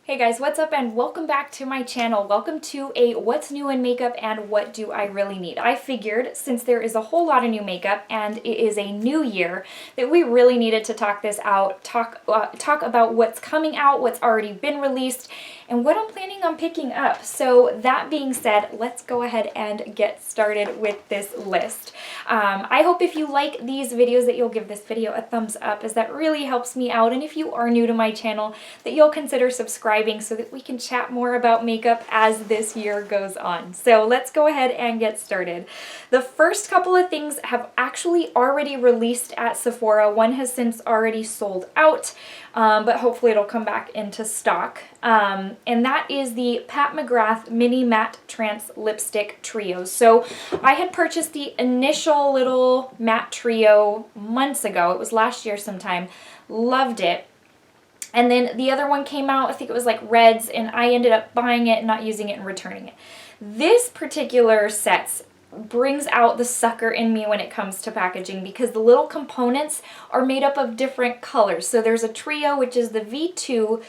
Hey guys, what's up and welcome back to my channel. Welcome to a what's new in makeup and what do I really need. I figured since there is a whole lot of new makeup and it is a new year that we really needed to talk this out, talk about what's coming out, what's already been released, and what I'm planning on picking up. So that being said, let's go ahead and get started with this list. I hope if you like these videos that you'll give this video a thumbs up, as that really helps me out. And if you are new to my channel, that you'll consider subscribing so that we can chat more about makeup as this year goes on. So let's go ahead and get started. The first couple of things have actually already released at Sephora. One has since already sold out, but hopefully it'll come back into stock. And that is the Pat McGrath Mini Matte Trance Lipstick Trio. So I had purchased the initial little matte trio months ago. It was last year sometime. Loved it. And then the other one came out, I think it was like reds, and I ended up buying it, not using it, and returning it. This particular set brings out the sucker in me when it comes to packaging because the little components are made up of different colors. So there's a trio, which is the V2,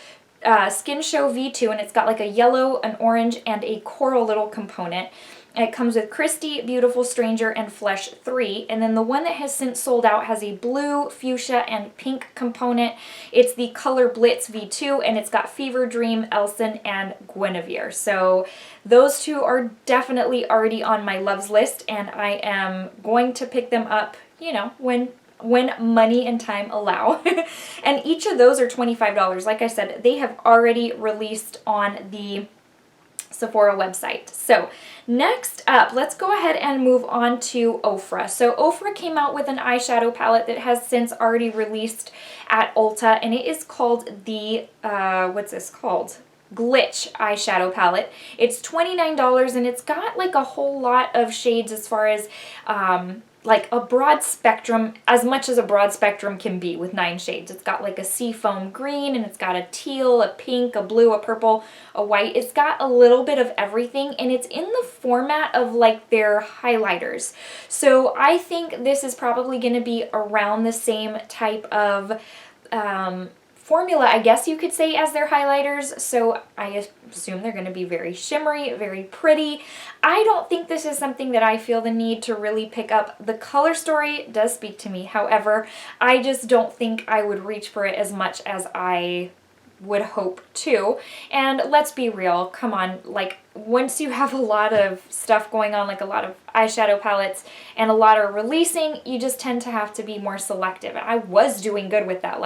Skin Show V2, and it's got like a yellow, an orange, and a coral little component. It comes with Christy, Beautiful Stranger, and Flesh 3. And then the one that has since sold out has a blue, fuchsia, and pink component. It's the Color Blitz V2, and it's got Fever Dream, Elson, and Guinevere. So those two are definitely already on my loves list, and I am going to pick them up, you know, when money and time allow. And each of those are $25. Like I said, they have already released on the Sephora website. So next up, let's go ahead and move on to Ofra. So Ofra came out with an eyeshadow palette that has since already released at Ulta, and it is called the, what's this called? Glitch eyeshadow palette. It's $29 and it's got like a whole lot of shades as far as like a broad spectrum, as much as a broad spectrum can be with 9 shades. It's got like a seafoam green, and it's got a teal, a pink, a blue, a purple, a white. It's got a little bit of everything, and it's in the format of like their highlighters. So I think this is probably going to be around the same type of formula, I guess you could say, as their highlighters. So I assume they're going to be very shimmery, very pretty. I don't think this is something that I feel the need to really pick up. The color story does speak to me. However, I just don't think I would reach for it as much as I would hope to. And let's be real, come on, like once you have a lot of stuff going on, like a lot of eyeshadow palettes and a lot are releasing, you just tend to have to be more selective. And I was doing good with that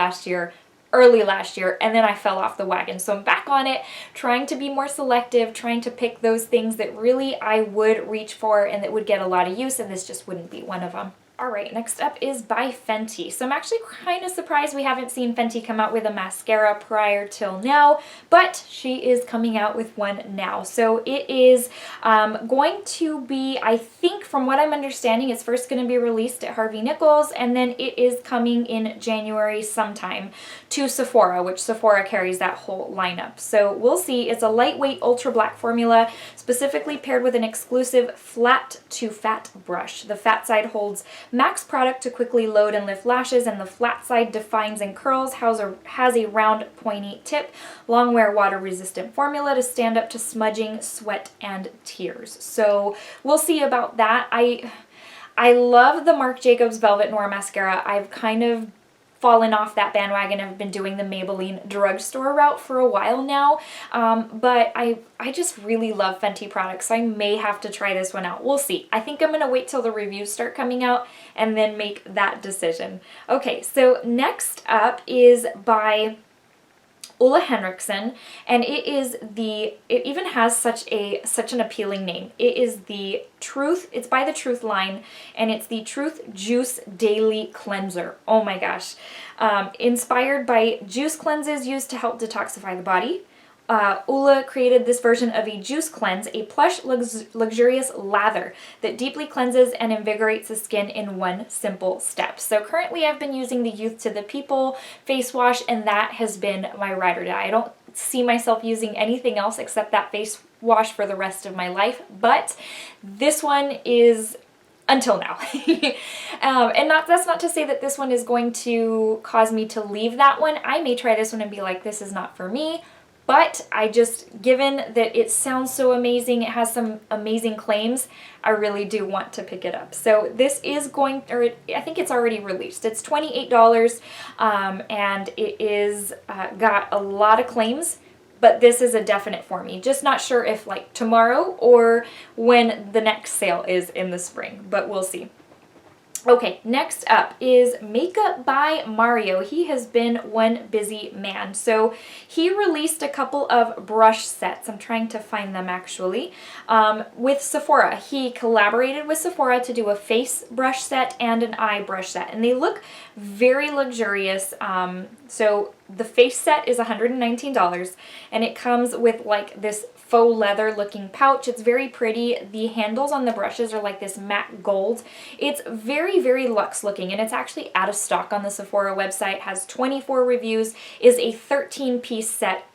early last year, and then I fell off the wagon. So I'm back on it, trying to be more selective, trying to pick those things that really I would reach for and that would get a lot of use, and this just wouldn't be one of them. Alright, next up is by Fenty. So I'm actually kind of surprised we haven't seen Fenty come out with a mascara prior till now, but she is coming out with one now. So it is going to be, I think from what I'm understanding, it's first going to be released at Harvey Nichols, and then it is coming in January sometime to Sephora, which Sephora carries that whole lineup. So we'll see. It's a lightweight ultra black formula, specifically paired with an exclusive flat to fat brush. The fat side holds max product to quickly load and lift lashes, and the flat side defines and curls, has a round pointy tip, long wear water resistant formula to stand up to smudging, sweat, and tears. So we'll see about that. I love the Marc Jacobs Velvet Noir Mascara. I've kind of fallen off that bandwagon. I've been doing the Maybelline drugstore route for a while now, but I just really love Fenty products, so I may have to try this one out. We'll see. I think I'm going to wait till the reviews start coming out and then make that decision. Okay, so next up is by Ole Henriksen, and it even has such an appealing name. It is the Truth, it's by the Truth line, and it's the Truth Juice Daily Cleanser. Oh my gosh. Inspired by juice cleanses used to help detoxify the body, Ole created this version of a juice cleanse, a plush, luxurious lather that deeply cleanses and invigorates the skin in one simple step. So currently I've been using the Youth to the People face wash, and that has been my ride or die. I don't see myself using anything else except that face wash for the rest of my life, but this one is until now. And that's not to say that this one is going to cause me to leave that one. I may try this one and be like, this is not for me. But I just, given that it sounds so amazing, it has some amazing claims, I really do want to pick it up. So this is going, or I think it's already released. It's $28, and it is got a lot of claims, but this is a definite for me. Just not sure if like tomorrow or when the next sale is in the spring, but we'll see. Okay, next up is Makeup by Mario. He has been one busy man. So he released a couple of brush sets. I'm trying to find them actually. With Sephora. He collaborated with Sephora to do a face brush set and an eye brush set. And they look very luxurious. So the face set is $119 and it comes with like this faux leather looking pouch. It's very pretty. The handles on the brushes are like this matte gold. It's very, very luxe looking, and it's actually out of stock on the Sephora website. Has 24 reviews, is a 13-piece set.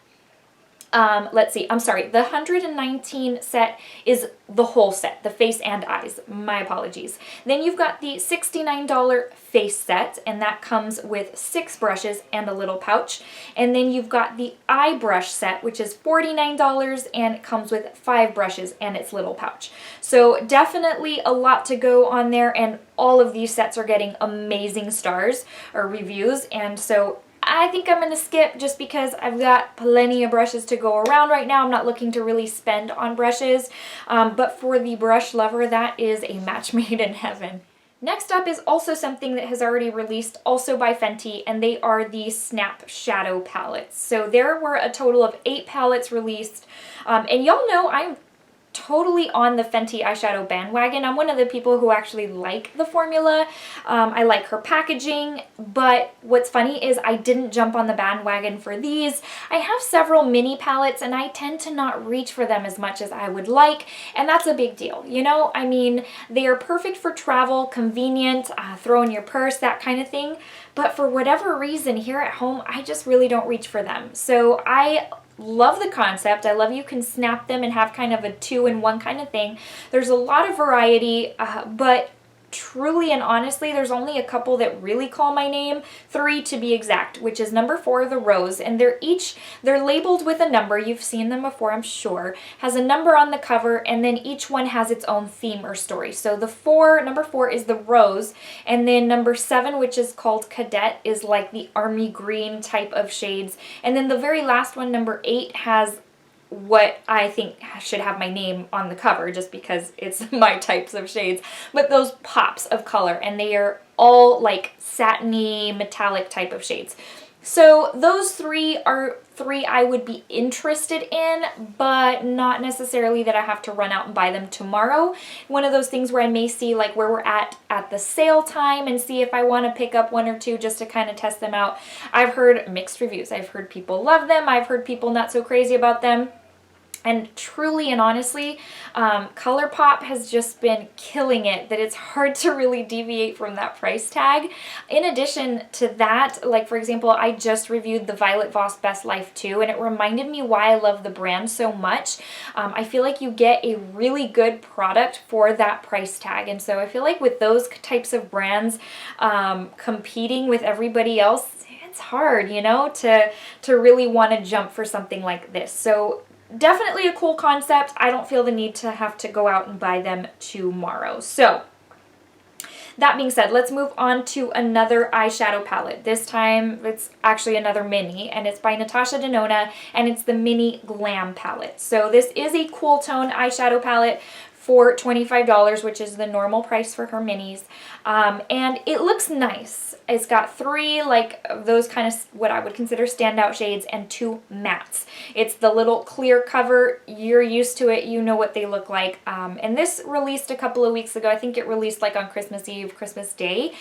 Let's see, I'm sorry, the 119 set is the whole set, the face and eyes, my apologies. Then you've got the $69 face set, and that comes with 6 brushes and a little pouch. And then you've got the eye brush set, which is $49, and it comes with 5 brushes and its little pouch. So definitely a lot to go on there, and all of these sets are getting amazing stars or reviews, and so I think I'm going to skip just because I've got plenty of brushes to go around right now. I'm not looking to really spend on brushes, but for the brush lover, that is a match made in heaven. Next up is also something that has already released, also by Fenty, and they are the Snap Shadow palettes. So there were a total of 8 palettes released, and y'all know I'm totally on the Fenty eyeshadow bandwagon. I'm one of the people who actually like the formula. I like her packaging, but what's funny is I didn't jump on the bandwagon for these. I have several mini palettes and I tend to not reach for them as much as I would like, and that's a big deal. You know, I mean, they are perfect for travel, convenient, throw in your purse, that kind of thing, but for whatever reason here at home, I just really don't reach for them. So I love the concept. I love you can snap them and have kind of a 2-in-1 kind of thing. There's a lot of variety, but truly and honestly, there's only a couple that really call my name, 3 to be exact, which is number 4, the Rose, and they're labeled with a number. You've seen them before, I'm sure. Has a number on the cover, and then each one has its own theme or story. So the number 4 is the Rose, and then number 7, which is called Cadet, is like the army green type of shades, and then the very last one, number 8, has what I think should have my name on the cover just because it's my types of shades, but those pops of color, and they are all like satiny metallic type of shades. So those 3 are 3 I would be interested in, but not necessarily that I have to run out and buy them tomorrow. One of those things where I may see like where we're at the sale time and see if I want to pick up 1 or 2 just to kind of test them out. I've heard mixed reviews. I've heard people love them. I've heard people not so crazy about them. And truly and honestly, ColourPop has just been killing it, that it's hard to really deviate from that price tag. In addition to that, like for example, I just reviewed the Violet Voss Best Life 2, and it reminded me why I love the brand so much. I feel like you get a really good product for that price tag, and so I feel like with those types of brands competing with everybody else, it's hard, you know, to really want to jump for something like this. So definitely a cool concept. I don't feel the need to have to go out and buy them tomorrow. So that being said, let's move on to another eyeshadow palette. This time it's actually another mini, and it's by Natasha Denona, and it's the Mini Glam palette. So this is a cool tone eyeshadow palette for $25, which is the normal price for her minis, and it looks nice. It's got 3 like those kind of what I would consider standout shades and 2 mattes. It's the little clear cover. You're used to it. You know what they look like. And this released a couple of weeks ago. I think it released like on Christmas Eve, Christmas Day.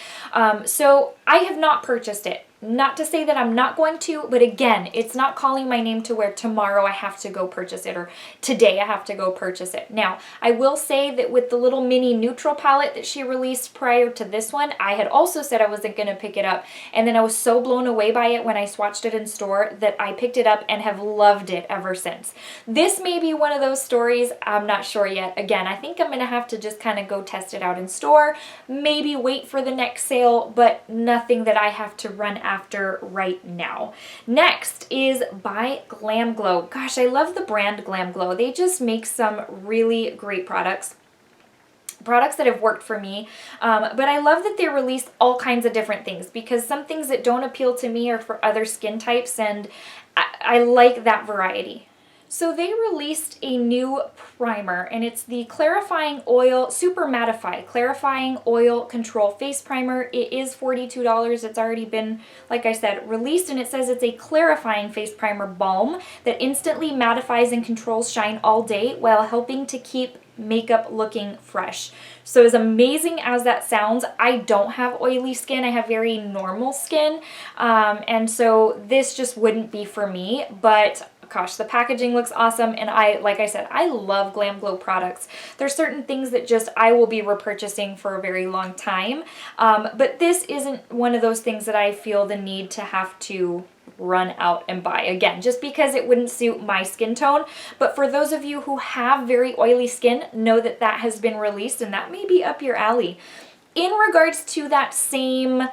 So I have not purchased it. Not to say that I'm not going to, but again, it's not calling my name to where tomorrow I have to go purchase it or today I have to go purchase it. Now, I will say that with the little mini neutral palette that she released prior to this one, I had also said I wasn't going to pick it up, and then I was so blown away by it when I swatched it in store that I picked it up and have loved loved it ever since. This may be one of those stories, I'm not sure yet. Again, I think I'm gonna have to just kind of go test it out in store, maybe wait for the next sale, but nothing that I have to run after right now. Next is by GlamGlow. Gosh, I love the brand GlamGlow. They just make some really great products that have worked for me, but I love that they release all kinds of different things, because some things that don't appeal to me are for other skin types, and I like that variety. So they released a new primer, and it's the Clarifying Oil Super Mattify Clarifying Oil Control Face Primer. It is $42. It's already been, like I said, released, and it says it's a clarifying face primer balm that instantly mattifies and controls shine all day while helping to keep makeup looking fresh. So as amazing as that sounds, I don't have oily skin. I have very normal skin, and so this just wouldn't be for me, but gosh, the packaging looks awesome, and like I said, I love GlamGlow products. There's certain things that just I will be repurchasing for a very long time, but this isn't one of those things that I feel the need to have to run out and buy. Again, just because it wouldn't suit my skin tone, but for those of you who have very oily skin, know that that has been released, and that may be up your alley. In regards to that same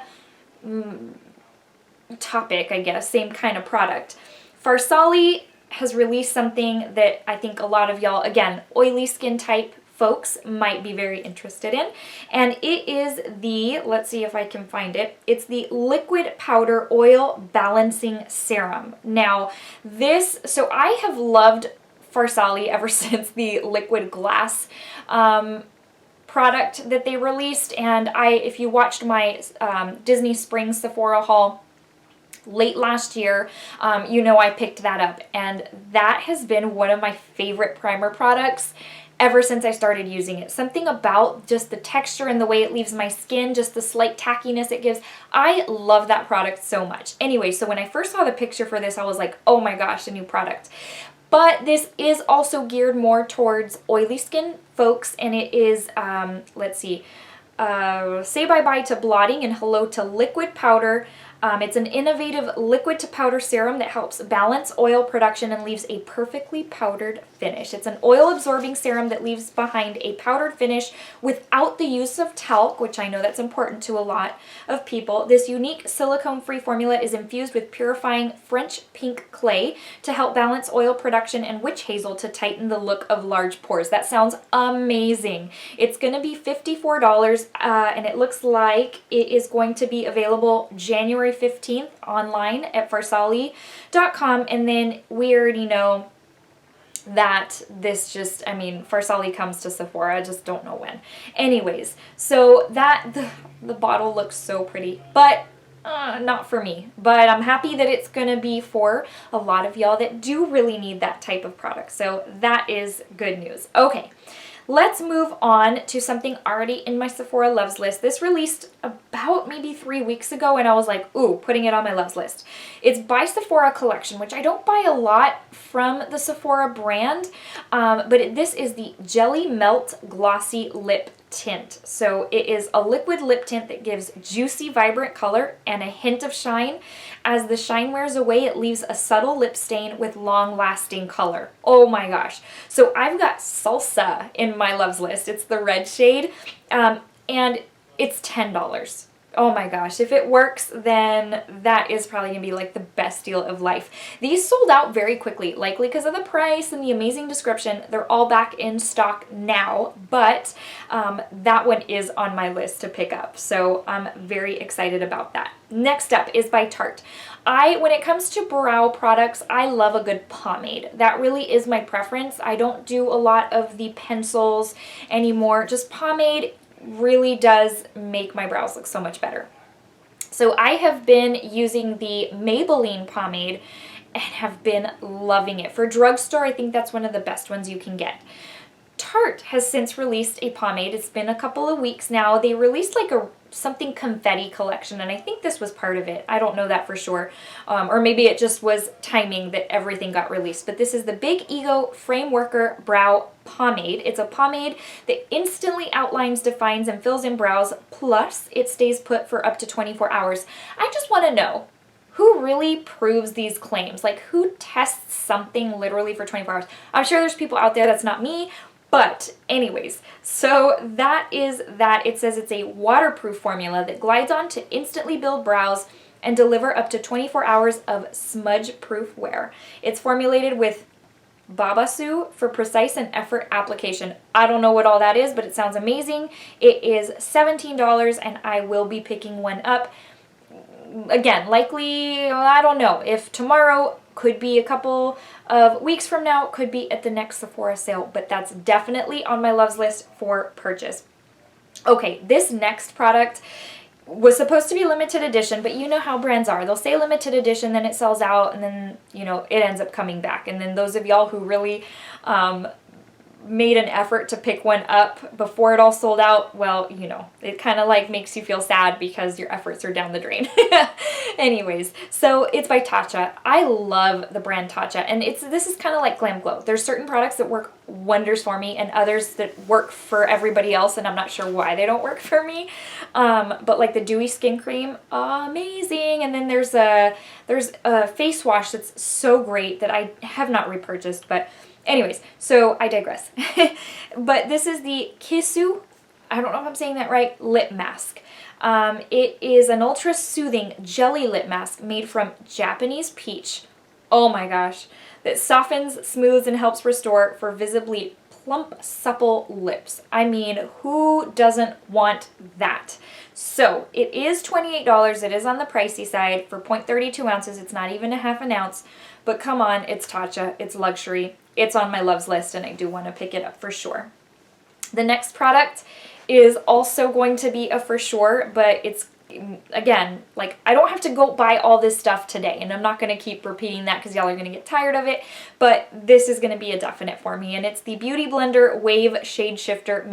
topic, I guess, same kind of product, Farsali has released something that I think a lot of y'all, again, oily skin type folks might be very interested in, and it is the, let's see if I can find it, it's the Liquid Powder Oil Balancing Serum. Now this, so I have loved Farsali ever since the Liquid Glass product that they released, and if you watched my Disney Springs Sephora haul late last year, you know I picked that up, and that has been one of my favorite primer products ever since I started using it. Something about just the texture and the way it leaves my skin, just the slight tackiness it gives. I love that product so much. Anyway, so when I first saw the picture for this, I was like, oh my gosh, a new product. But this is also geared more towards oily skin folks, and it is, let's see, say bye-bye to blotting and hello to liquid powder. It's an innovative liquid to powder serum that helps balance oil production and leaves a perfectly powdered finish. It's an oil absorbing serum that leaves behind a powdered finish without the use of talc, which I know that's important to a lot of people. This unique silicone-free formula is infused with purifying French pink clay to help balance oil production and witch hazel to tighten the look of large pores. That sounds amazing. It's going to be $54, and it looks like it is going to be available January 15th online at farsali.com, and then we already know that this just, I mean, Farsali comes to Sephora, I just don't know when. Anyways, so that, the bottle looks so pretty, but not for me. But I'm happy that it's going to be for a lot of y'all that do really need that type of product, so that is good news. Okay. Let's move on to something already in my Sephora Loves list. This released about maybe 3 weeks ago, and I was like, ooh, putting it on my Loves list. It's by Sephora Collection, which I don't buy a lot from the Sephora brand, but this is the Jelly Melt Glossy Lip Tint. So it is a liquid lip tint that gives juicy, vibrant color and a hint of shine. As the shine wears away, it leaves a subtle lip stain with long-lasting color. Oh my gosh. So I've got Salsa in my Loves list. It's the red shade, and it's $10. Oh my gosh, if it works, then that is probably gonna be like the best deal of life. These sold out very quickly, likely because of the price and the amazing description. They're all back in stock now, but that one is on my list to pick up, so I'm very excited about that. Next up is by Tarte. When it comes to brow products, I love a good pomade. That really is my preference. I don't do a lot of the pencils anymore. Just pomade really does make my brows look so much better. So I have been using the Maybelline pomade and have been loving it. For drugstore, I think that's one of the best ones you can get. Tarte has since released a pomade. It's been a couple of weeks now. They released like something confetti collection, and I think this was part of it. I don't know that for sure. Or maybe it just was timing that everything got released. But this is the Big Ego Frame Worker Brow Pomade. It's a pomade that instantly outlines, defines, and fills in brows, plus it stays put for up to 24 hours. I just want to know, who really proves these claims? Like, who tests something literally for 24 hours? I'm sure there's people out there, that's not me, but anyways, so that is that. It says it's a waterproof formula that glides on to instantly build brows and deliver up to 24 hours of smudge-proof wear. It's formulated with Babasu for precise and effort application. I don't know what all that is, but it sounds amazing. It is $17 and I will be picking one up. Again, likely, I don't know, if tomorrow, could be a couple of weeks from now, could be at the next Sephora sale, but that's definitely on my loves list for purchase. Okay, this next product was supposed to be limited edition, but you know how brands are. They'll say limited edition, then it sells out, and then, you know, it ends up coming back. And then those of y'all who really made an effort to pick one up before it all sold out, well, you know, it kind of like makes you feel sad because your efforts are down the drain. Anyways, so it's by Tatcha. I love the brand Tatcha, and this is kind of like GlamGlow. There's certain products that work wonders for me and others that work for everybody else, and I'm not sure why they don't work for me. But like the Dewy Skin Cream, amazing. And then there's a face wash that's so great that I have not repurchased, but anyways, so I digress. But this is the Kissu, I don't know if I'm saying that right, lip mask. It is an ultra soothing jelly lip mask made from Japanese peach. Oh my gosh. That softens, smooths, and helps restore for visibly plump, supple lips. I mean, who doesn't want that? So it is $28. It is on the pricey side for 0.32 ounces. It's not even a half an ounce. But come on, it's Tatcha. It's luxury. It's on my loves list, and I do want to pick it up for sure. The next product is also going to be a for sure, but it's, again, like, I don't have to go buy all this stuff today, and I'm not going to keep repeating that because y'all are going to get tired of it, but this is going to be a definite for me, and it's the Beautyblender Wave Shade Shifter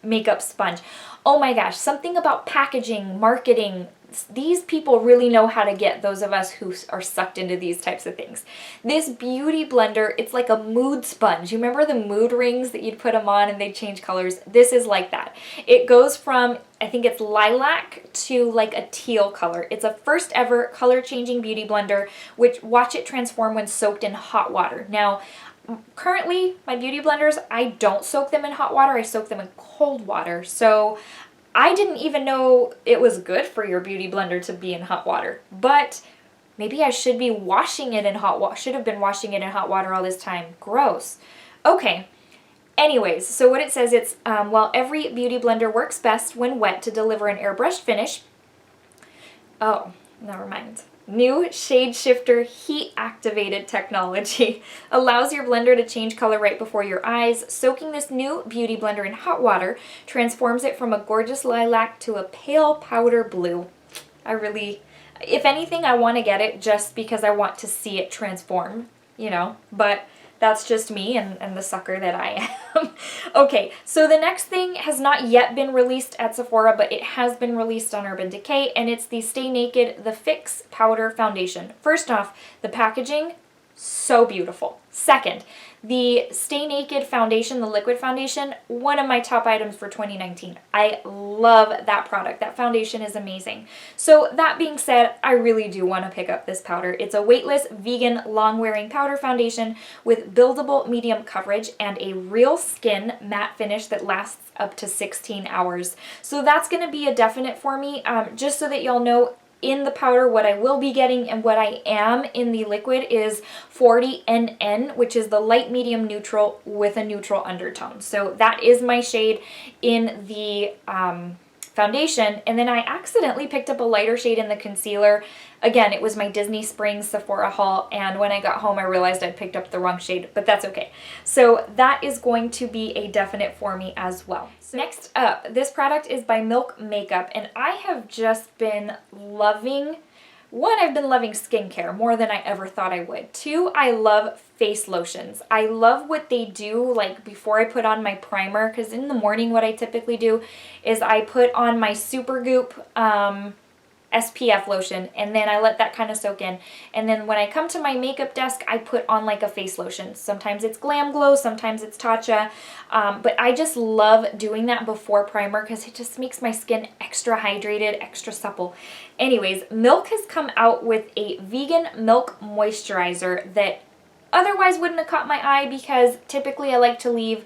Makeup Sponge. Oh my gosh, something about packaging, marketing, these people really know how to get those of us who are sucked into these types of things. This Beauty Blender, it's like a mood sponge. You remember the mood rings that you'd put them on and they'd change colors? This is like that. It goes from, I think it's lilac to like a teal color. It's a first ever color changing beauty blender, which watch it transform when soaked in hot water. Now, currently my beauty blenders, I don't soak them in hot water. I soak them in cold water. So I didn't even know it was good for your beauty blender to be in hot water, but maybe I should be washing it in hot water. Should have been washing it in hot water all this time. Gross. Okay. Anyways, so what it says, it's while every beauty blender works best when wet to deliver an airbrushed finish. Oh, never mind. New Shadeshifter heat-activated technology allows your blender to change color right before your eyes. Soaking this new beauty blender in hot water transforms it from a gorgeous lilac to a pale powder blue. If anything, I want to get it just because I want to see it transform, you know, but that's just me and the sucker that I am. Okay, so the next thing has not yet been released at Sephora, but it has been released on Urban Decay, and it's the Stay Naked The Fix Powder Foundation. First off, the packaging, so beautiful. Second, the Stay Naked foundation, the liquid foundation, one of my top items for 2019. I love that product. That foundation is amazing. So that being said, I really do want to pick up this powder. It's a weightless, vegan, long-wearing powder foundation with buildable medium coverage and a real skin matte finish that lasts up to 16 hours. So that's going to be a definite for me, just so that y'all know, in the powder, what I will be getting and what I am in the liquid is 40NN, which is the light medium neutral with a neutral undertone. So that is my shade in the foundation. And then I accidentally picked up a lighter shade in the concealer. Again, it was my Disney Springs Sephora haul, and when I got home I realized I'd picked up the wrong shade, but that's okay. So that is going to be a definite for me as well. So next up, this product is by Milk Makeup, and I have just been loving, one, I've been loving skincare more than I ever thought I would. Two, I love face lotions. I love what they do, like before I put on my primer, because in the morning what I typically do is I put on my Supergoop SPF lotion, and then I let that kind of soak in. And then when I come to my makeup desk, I put on like a face lotion. Sometimes it's GlamGlow, sometimes it's Tatcha, but I just love doing that before primer because it just makes my skin extra hydrated, extra supple. Anyways, Milk has come out with a vegan milk moisturizer that otherwise wouldn't have caught my eye because typically I like to leave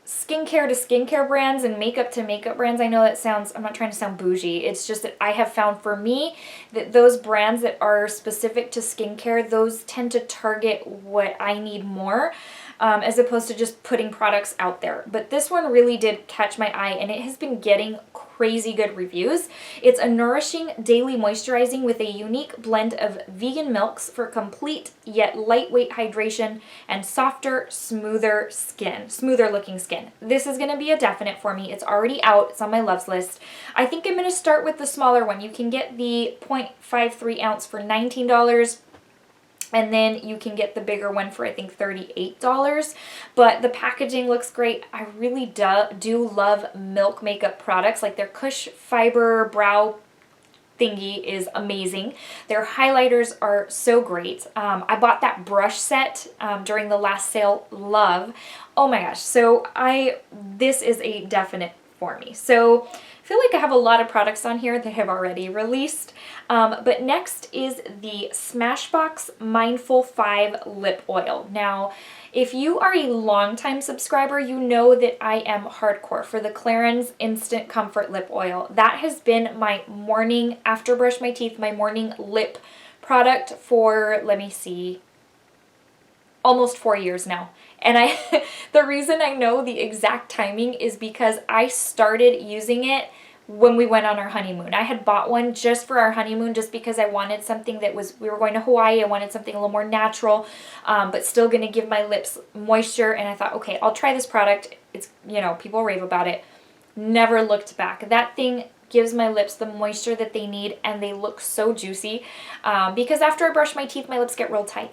skincare to skincare brands and makeup to makeup brands. I know that sounds, I'm not trying to sound bougie. It's just that I have found for me that those brands that are specific to skincare, those tend to target what I need more, as opposed to just putting products out there. But this one really did catch my eye, and it has been getting crazy good reviews. It's a nourishing daily moisturizing with a unique blend of vegan milks for complete yet lightweight hydration and softer, smoother looking skin. This is going to be a definite for me. It's already out. It's on my loves list. I think I'm going to start with the smaller one. You can get the 0.53 ounce for $19. And then you can get the bigger one for, I think, $38. But the packaging looks great. I really do love Milk makeup products. Like their Kush Fiber Brow thingy is amazing. Their highlighters are so great. I bought that brush set during the last sale. Love. Oh my gosh. So this is a definite for me. So I feel like I have a lot of products on here that have already released. But next is the Smashbox Mindful 5 Lip Oil. Now, if you are a longtime subscriber, you know that I am hardcore for the Clarins Instant Comfort Lip Oil. That has been my morning, after brush my teeth, my morning lip product for, let me see, almost 4 years now. And the reason I know the exact timing is because I started using it when we went on our honeymoon. I had bought one just for our honeymoon just because I wanted something that we were going to Hawaii. I wanted something a little more natural, but still going to give my lips moisture. And I thought, okay, I'll try this product. It's, people rave about it. Never looked back. That thing gives my lips the moisture that they need, and they look so juicy because after I brush my teeth, my lips get real tight.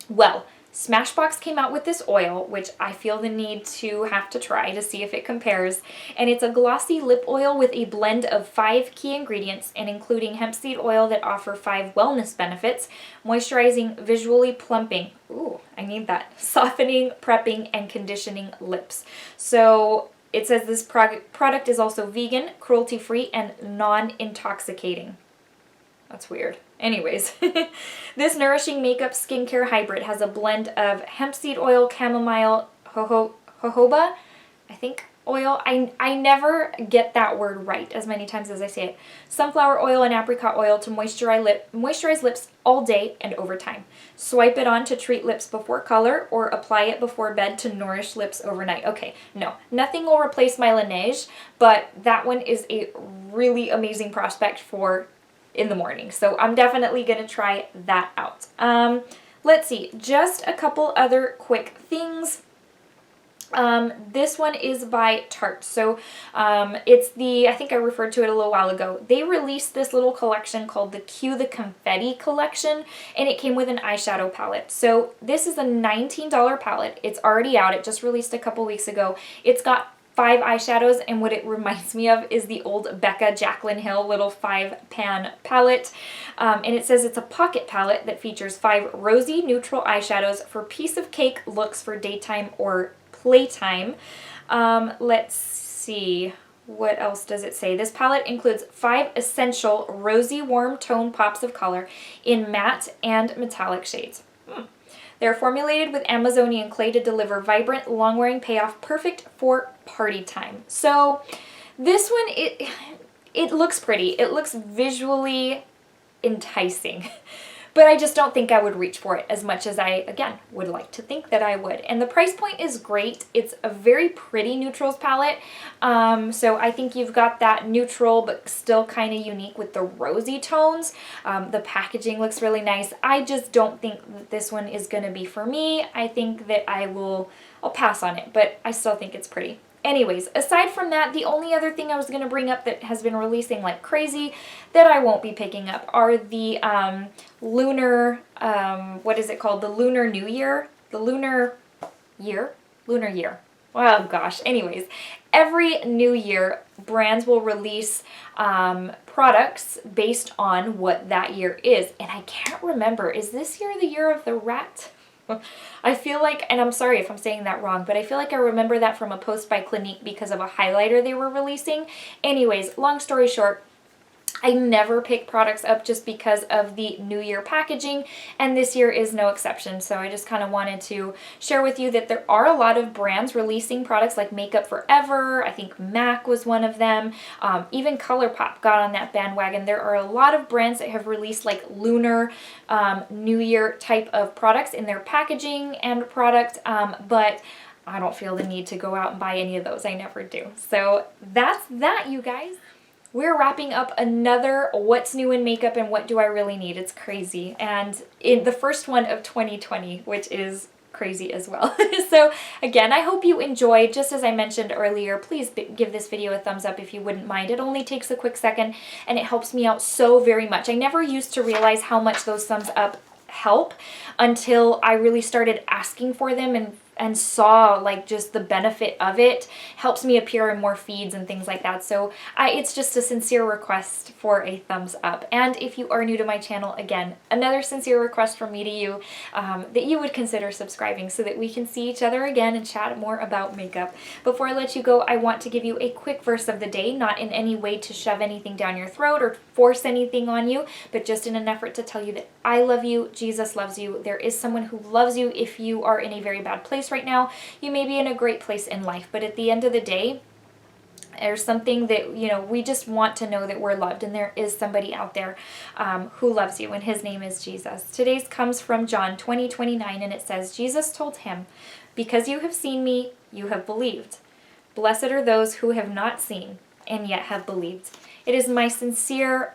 Well, Smashbox came out with this oil, which I feel the need to have to try to see if it compares. And it's a glossy lip oil with a blend of 5 key ingredients, and including hemp seed oil that offer 5 wellness benefits, moisturizing, visually plumping, ooh, I need that, softening, prepping, and conditioning lips. So it says this product is also vegan, cruelty-free, and non-intoxicating. That's weird. Anyways, this nourishing makeup skincare hybrid has a blend of hemp seed oil, chamomile, jojoba, I think, oil. I never get that word right as many times as I say it. Sunflower oil and apricot oil to moisturize lips all day and over time. Swipe it on to treat lips before color, or apply it before bed to nourish lips overnight. Okay, no, nothing will replace my Laneige, but that one is a really amazing prospect for in the morning. So I'm definitely going to try that out. Let's see, just a couple other quick things. This one is by Tarte. So it's I think I referred to it a little while ago. They released this little collection called the the Confetti collection, and it came with an eyeshadow palette. So this is a $19 palette. It's already out. It just released a couple weeks ago. It's got 5 eyeshadows, and what it reminds me of is the old Becca Jaclyn Hill little 5-pan palette. And it says it's a pocket palette that features 5 rosy neutral eyeshadows for piece of cake looks for daytime or playtime. Let's see, what else does it say? This palette includes 5 essential rosy warm tone pops of color in matte and metallic shades. They're formulated with Amazonian clay to deliver vibrant, long-wearing payoff, perfect for party time. So this one, it looks pretty. It looks visually enticing. But I just don't think I would reach for it as much as I, again, would like to think that I would. And the price point is great. It's a very pretty neutrals palette. So I think you've got that neutral but still kind of unique with the rosy tones. The packaging looks really nice. I just don't think that this one is going to be for me. I think that I'll pass on it, but I still think it's pretty. Anyways, aside from that, the only other thing I was going to bring up that has been releasing like crazy that I won't be picking up are the lunar, what is it called? The Lunar New Year? The Lunar Year? Lunar Year. Oh gosh, anyways, every new year, brands will release products based on what that year is. And I can't remember, is this year the year of the rat? I feel like, and I'm sorry if I'm saying that wrong, but I feel like I remember that from a post by Clinique because of a highlighter they were releasing. Anyways, long story short, I never pick products up just because of the New Year packaging, and this year is no exception. So I just kind of wanted to share with you that there are a lot of brands releasing products like Makeup Forever. I think MAC was one of them. Even ColourPop got on that bandwagon. There are a lot of brands that have released like lunar New Year type of products in their packaging and product, but I don't feel the need to go out and buy any of those. I never do. So that's that, you guys. We're wrapping up another What's New in Makeup and What Do I Really Need? It's crazy. And in the first one of 2020, which is crazy as well. So again, I hope you enjoyed. Just as I mentioned earlier, please give this video a thumbs up if you wouldn't mind. It only takes a quick second and it helps me out so very much. I never used to realize how much those thumbs up help until I really started asking for them and saw like just the benefit of it. Helps me appear in more feeds and things like that. So it's just a sincere request for a thumbs up. And if you are new to my channel, again, another sincere request from me to you that you would consider subscribing so that we can see each other again and chat more about makeup. Before I let you go, I want to give you a quick verse of the day, not in any way to shove anything down your throat or force anything on you, but just in an effort to tell you that I love you, Jesus loves you, there is someone who loves you. If you are in a very bad place right now, you may be in a great place in life, but at the end of the day, there's something that, you know, we just want to know that we're loved, and there is somebody out there who loves you, and his name is Jesus. Today's comes from John 20:29, and it says, Jesus told him, because you have seen me, you have believed. Blessed are those who have not seen and yet have believed. It is my sincere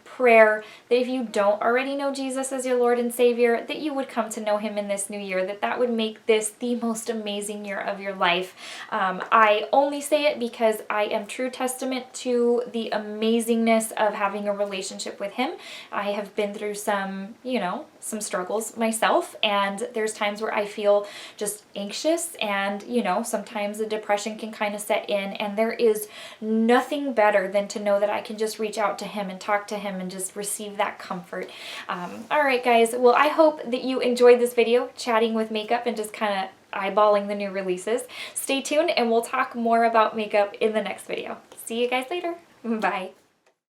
prayer that if you don't already know Jesus as your Lord and Savior, that you would come to know him in this new year, that would make this the most amazing year of your life. I only say it because I am true testament to the amazingness of having a relationship with him. I have been through some, you know, some struggles myself, and there's times where I feel just anxious, and, you know, sometimes the depression can kind of set in, and there is nothing better than to know that I can just reach out to him and talk to him and just receive that comfort. Alright guys, well I hope that you enjoyed this video, chatting with makeup and just kind of eyeballing the new releases. Stay tuned and we'll talk more about makeup in the next video. See you guys later. Bye.